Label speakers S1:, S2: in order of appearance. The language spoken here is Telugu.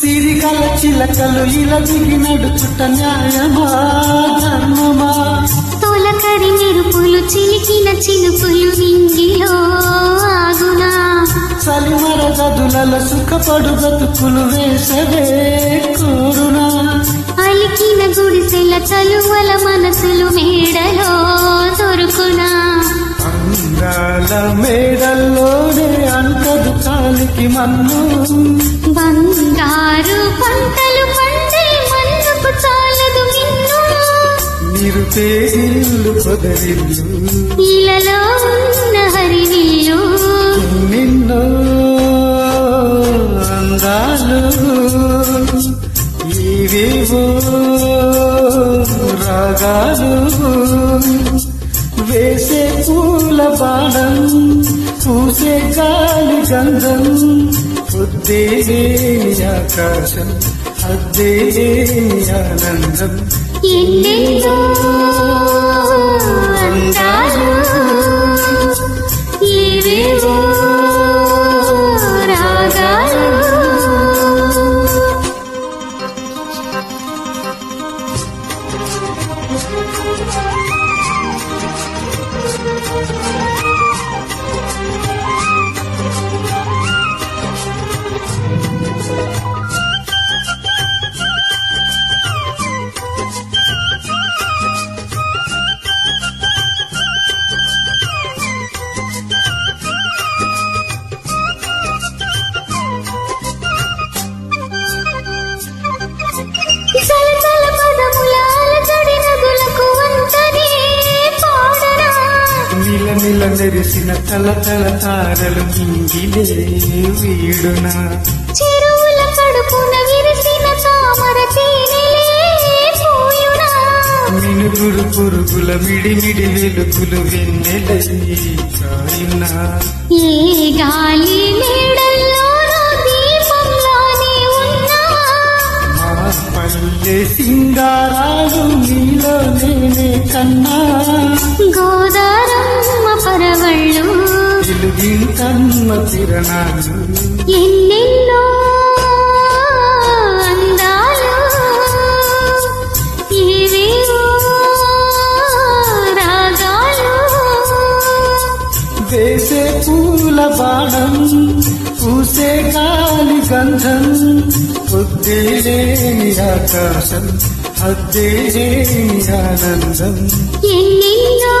S1: సిరిగల చిలకలు ఇలా దిగి నడుచుట న్యాయమా ధర్మమా?
S2: తొలకరి మెరుపులు చిలికిన చినుకులు నింగిలో ఆగునా?
S1: చలిమర గదులలో సుఖపడు బతుకులు వేసవే కోరునా?
S2: అలికిన గుడిసెల చలువల మనసులు మేడలో దొరుకునా?
S1: అందాల మేడల్లోనే అంటదు కాలికి మన్ను.
S2: బంగారు పంటలు పండే మన్నుకు చాలదు మిన్ను.
S1: నిరుపేదిల్లు పొదరిల్లు
S2: ఇలలో ఉన్న హరివిల్లు.
S1: నిన్నో అందాలు ఇవేవో రాగాలు వేసే పూల బాణం పూసే గాలి గంధం. ఉద్దేని ఆకాశం అద్దేని ఆనందం.
S2: ఎన్నెన్నో అందాలు ఇవేవో రాగాలు.
S1: నిల నెరిసిన తల తల తారలు ఇంగిలే వీడునా?
S2: చెరువుల కడుపున విరిసిన తామర తేనెలే పూయునా?
S1: మినుగురు పురుగుల మిడిమిడి వెలుగులు వెన్నెలై కాయునా?
S2: ఏ గాలి మేడల్లోనో దీపంలానే ఉన్నా?
S1: మా పల్లె సింగారాలు నీలో నేనే కన్నా.
S2: గోదారమ్మ పరవళ్ళు
S1: తెలుగింటమ్మ తిరణాలు
S2: ఎన్నెన్నో అందాలు ఇవేవో రాగాలు.
S1: వేసే పూల బాణం పూసే గాలి గంధం. ఉద్దేని ఆకాశం అద్దేని ఆనందం.
S2: ఎన్నెన్నో